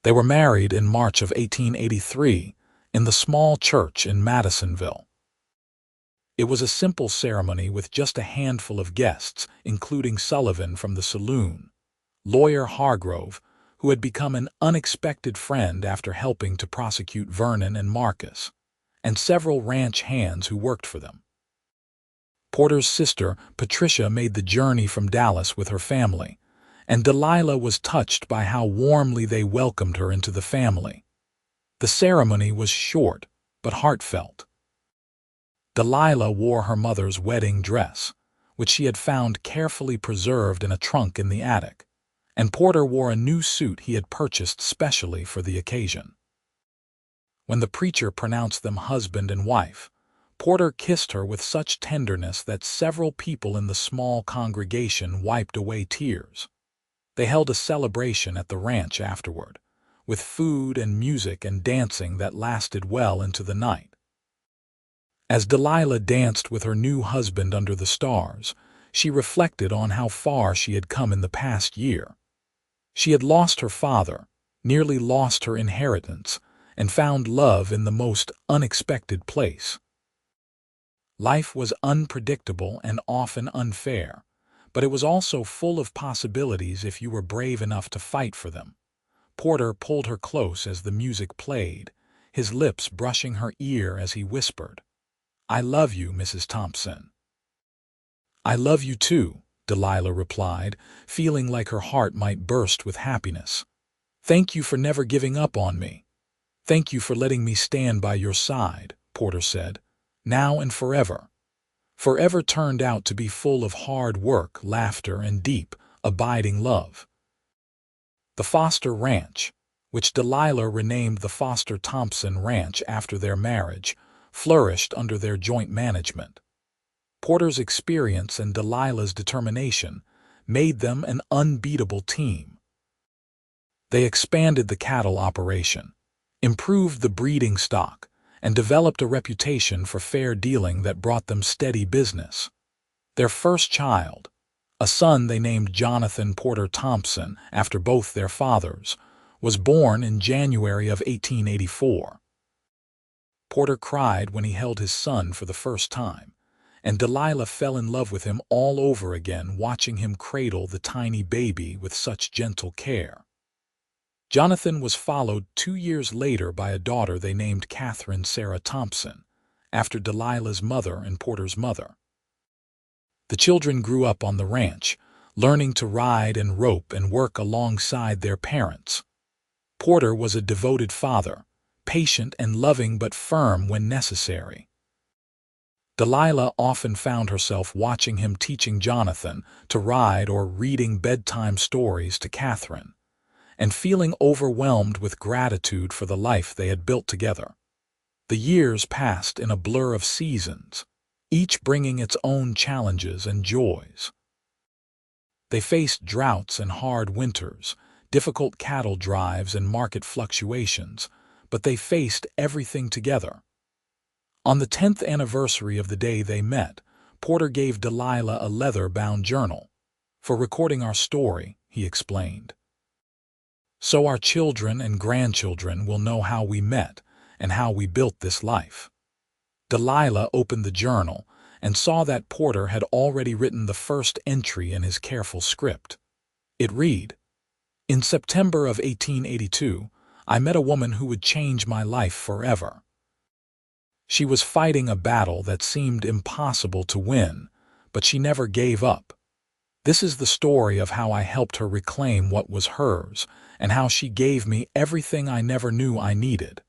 They were married in March of 1883 in the small church in Madisonville. It was a simple ceremony with just a handful of guests, including Sullivan from the saloon, lawyer Hargrove, who had become an unexpected friend after helping to prosecute Vernon and Marcus, and several ranch hands who worked for them. Porter's sister, Patricia, made the journey from Dallas with her family, and Delilah was touched by how warmly they welcomed her into the family. The ceremony was short, but heartfelt. Delilah wore her mother's wedding dress, which she had found carefully preserved in a trunk in the attic, and Porter wore a new suit he had purchased specially for the occasion. When the preacher pronounced them husband and wife, Porter kissed her with such tenderness that several people in the small congregation wiped away tears. They held a celebration at the ranch afterward, with food and music and dancing that lasted well into the night. As Delilah danced with her new husband under the stars, she reflected on how far she had come in the past year. She had lost her father, nearly lost her inheritance, and found love in the most unexpected place. Life was unpredictable and often unfair, but it was also full of possibilities if you were brave enough to fight for them. Porter pulled her close as the music played, his lips brushing her ear as he whispered, "I love you, Mrs. Thompson." "I love you too," Delilah replied, feeling like her heart might burst with happiness. "Thank you for never giving up on me." "Thank you for letting me stand by your side," Porter said, "now and forever." Forever turned out to be full of hard work, laughter, and deep, abiding love. The Foster Ranch, which Delilah renamed the Foster-Thompson Ranch after their marriage, flourished under their joint management. Porter's experience and Delilah's determination made them an unbeatable team. They expanded the cattle operation, improved the breeding stock, and developed a reputation for fair dealing that brought them steady business. Their first child, a son they named Jonathan Porter Thompson after both their fathers, was born in January of 1884. Porter cried when he held his son for the first time, and Delilah fell in love with him all over again, watching him cradle the tiny baby with such gentle care. Jonathan was followed 2 years later by a daughter they named Catherine Sarah Thompson, after Delilah's mother and Porter's mother. The children grew up on the ranch, learning to ride and rope and work alongside their parents. Porter was a devoted father, patient and loving but firm when necessary. Delilah often found herself watching him teaching Jonathan to ride or reading bedtime stories to Catherine, and feeling overwhelmed with gratitude for the life they had built together. The years passed in a blur of seasons, each bringing its own challenges and joys. They faced droughts and hard winters, difficult cattle drives and market fluctuations, but they faced everything together. On the 10th anniversary of the day they met, Porter gave Delilah a leather-bound journal. "For recording our story," he explained, "so our children and grandchildren will know how we met and how we built this life." Delilah opened the journal and saw that Porter had already written the first entry in his careful script. It read, "In September of 1882, I met a woman who would change my life forever. She was fighting a battle that seemed impossible to win, but she never gave up. This is the story of how I helped her reclaim what was hers, and how she gave me everything I never knew I needed."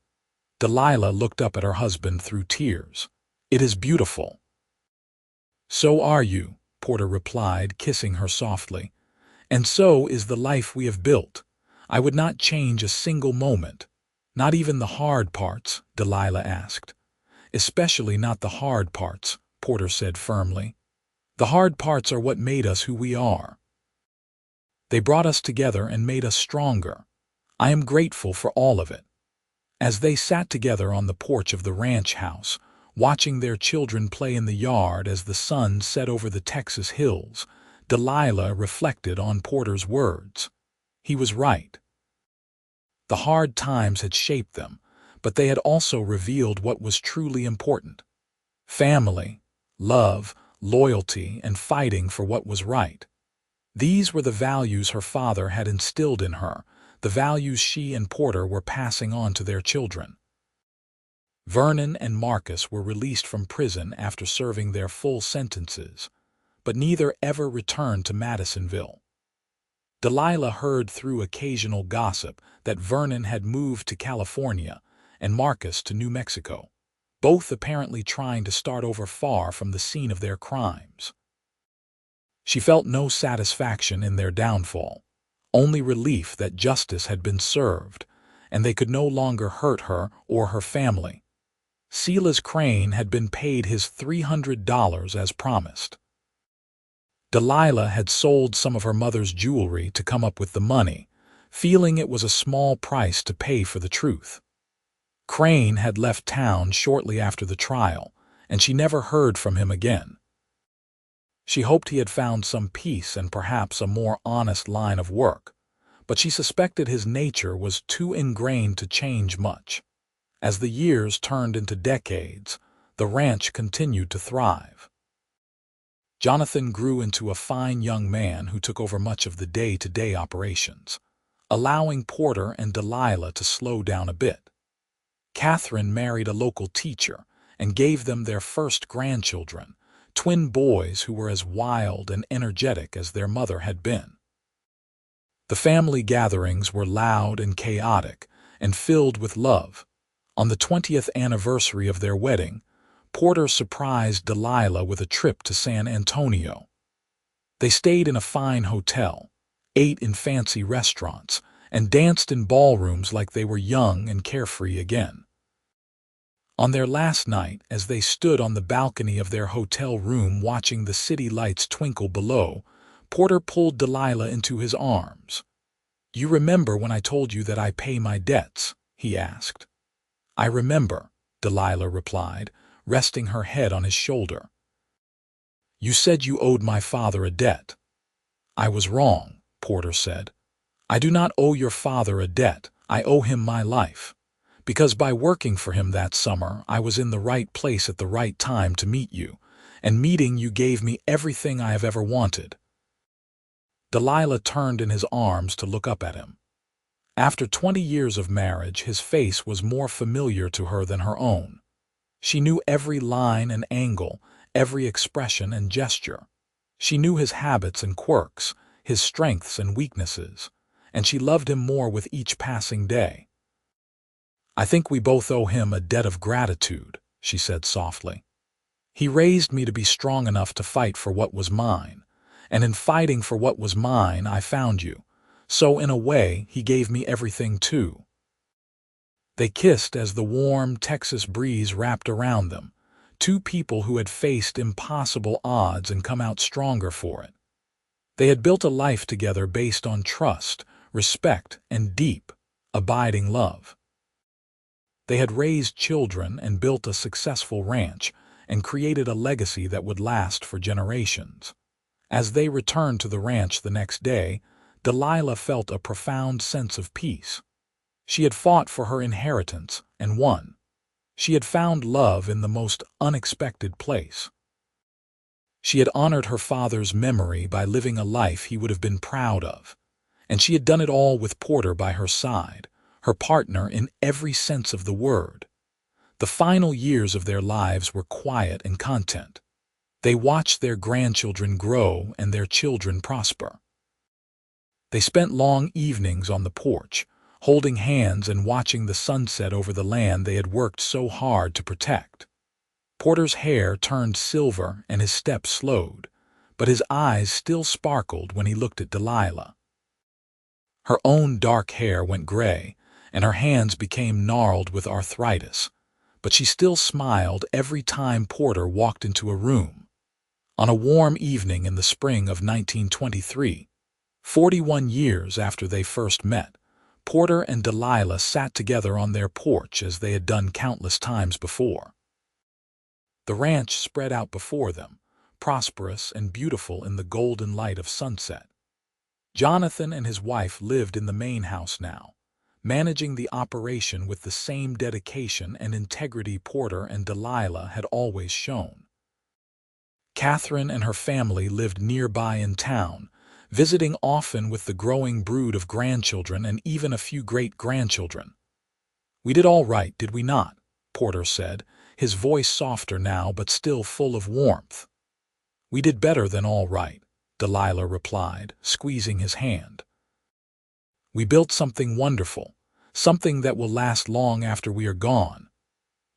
Delilah looked up at her husband through tears. "It is beautiful." "So are you," Porter replied, kissing her softly. "And so is the life we have built. I would not change a single moment." "Not even the hard parts?" Delilah asked. "Especially not the hard parts," Porter said firmly. "The hard parts are what made us who we are. They brought us together and made us stronger. I am grateful for all of it." As they sat together on the porch of the ranch house, watching their children play in the yard as the sun set over the Texas hills, Delilah reflected on Porter's words. He was right. The hard times had shaped them, but they had also revealed what was truly important: family, love, loyalty, and fighting for what was right. These were the values her father had instilled in her, the values she and Porter were passing on to their children. Vernon and Marcus were released from prison after serving their full sentences, but neither ever returned to Madisonville. Delilah heard through occasional gossip that Vernon had moved to California and Marcus to New Mexico, both apparently trying to start over far from the scene of their crimes. She felt no satisfaction in their downfall, only relief that justice had been served, and they could no longer hurt her or her family. Silas Crane had been paid his $300 as promised. Delilah had sold some of her mother's jewelry to come up with the money, feeling it was a small price to pay for the truth. Crane had left town shortly after the trial, and she never heard from him again. She hoped he had found some peace and perhaps a more honest line of work, but she suspected his nature was too ingrained to change much. As the years turned into decades, the ranch continued to thrive. Jonathan grew into a fine young man who took over much of the day-to-day operations, allowing Porter and Delilah to slow down a bit. Catherine married a local teacher and gave them their first grandchildren, twin boys who were as wild and energetic as their mother had been. The family gatherings were loud and chaotic and filled with love. On the 20th anniversary of their wedding, Porter surprised Delilah with a trip to San Antonio. They stayed in a fine hotel, ate in fancy restaurants, and danced in ballrooms like they were young and carefree again. On their last night, as they stood on the balcony of their hotel room watching the city lights twinkle below, Porter pulled Delilah into his arms. "You remember when I told you that I pay my debts?" he asked. "I remember," Delilah replied, resting her head on his shoulder. "You said you owed my father a debt." "I was wrong," Porter said. "I do not owe your father a debt. I owe him my life. Because by working for him that summer, I was in the right place at the right time to meet you, and meeting you gave me everything I have ever wanted." Delilah turned in his arms to look up at him. After 20 years of marriage, his face was more familiar to her than her own. She knew every line and angle, every expression and gesture. She knew his habits and quirks, his strengths and weaknesses, and she loved him more with each passing day. "I think we both owe him a debt of gratitude," she said softly. "He raised me to be strong enough to fight for what was mine, and in fighting for what was mine, I found you. So in a way, he gave me everything too." They kissed as the warm Texas breeze wrapped around them, two people who had faced impossible odds and come out stronger for it. They had built a life together based on trust, respect, and deep, abiding love. They had raised children and built a successful ranch and created a legacy that would last for generations. As they returned to the ranch the next day, Delilah felt a profound sense of peace. She had fought for her inheritance and won. She had found love in the most unexpected place. She had honored her father's memory by living a life he would have been proud of, and she had done it all with Porter by her side, her partner in every sense of the word. The final years of their lives were quiet and content. They watched their grandchildren grow and their children prosper. They spent long evenings on the porch, holding hands and watching the sunset over the land they had worked so hard to protect. Porter's hair turned silver and his step slowed, but his eyes still sparkled when he looked at Delilah. Her own dark hair went gray, and her hands became gnarled with arthritis, but she still smiled every time Porter walked into a room. On a warm evening in the spring of 1923, 41 years after they first met, Porter and Delilah sat together on their porch as they had done countless times before. The ranch spread out before them, prosperous and beautiful in the golden light of sunset. Jonathan and his wife lived in the main house now, managing the operation with the same dedication and integrity Porter and Delilah had always shown. Catherine and her family lived nearby in town, visiting often with the growing brood of grandchildren and even a few great-grandchildren. "We did all right, did we not?" Porter said, his voice softer now but still full of warmth. "We did better than all right," Delilah replied, squeezing his hand. "We built something wonderful, something that will last long after we are gone."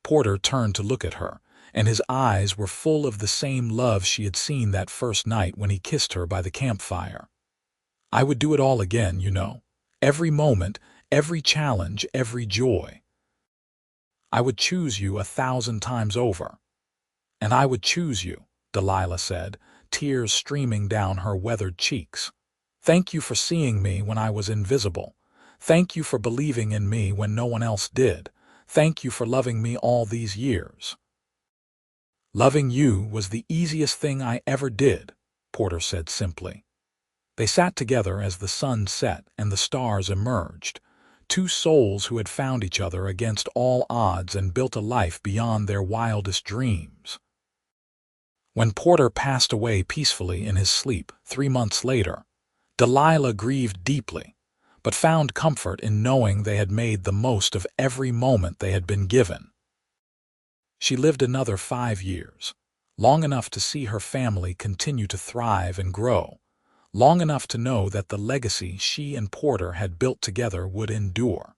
Porter turned to look at her, and his eyes were full of the same love she had seen that first night when he kissed her by the campfire. "I would do it all again, you know. Every moment, every challenge, every joy. I would choose you 1,000 times over. And I would choose you, Delilah said, tears streaming down her weathered cheeks. Thank you for seeing me when I was invisible. Thank you for believing in me when no one else did. Thank you for loving me all these years. Loving you was the easiest thing I ever did, Porter said simply. They sat together as the sun set and the stars emerged, two souls who had found each other against all odds and built a life beyond their wildest dreams. When Porter passed away peacefully in his sleep 3 months later, Delilah grieved deeply, but found comfort in knowing they had made the most of every moment they had been given. She lived another 5 years, long enough to see her family continue to thrive and grow, long enough to know that the legacy she and Porter had built together would endure.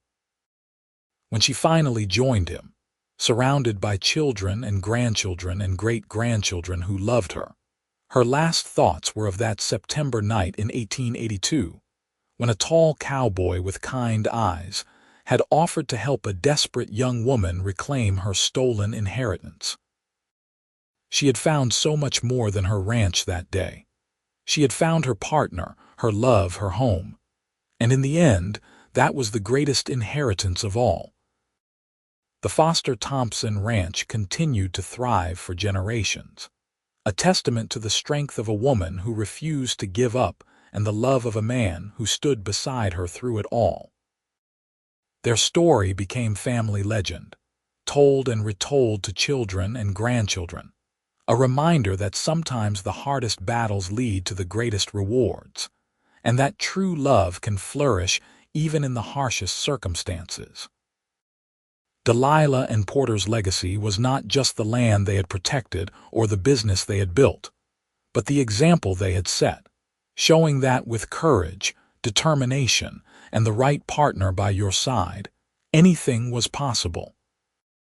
When she finally joined him, surrounded by children and grandchildren and great-grandchildren who loved her, her last thoughts were of that September night in 1882, when a tall cowboy with kind eyes had offered to help a desperate young woman reclaim her stolen inheritance. She had found so much more than her ranch that day. She had found her partner, her love, her home. And in the end, that was the greatest inheritance of all. The Foster-Thompson Ranch continued to thrive for generations, a testament to the strength of a woman who refused to give up and the love of a man who stood beside her through it all. Their story became family legend, told and retold to children and grandchildren, a reminder that sometimes the hardest battles lead to the greatest rewards, and that true love can flourish even in the harshest circumstances. Delilah and Porter's legacy was not just the land they had protected or the business they had built, but the example they had set, showing that with courage, determination, and the right partner by your side, anything was possible.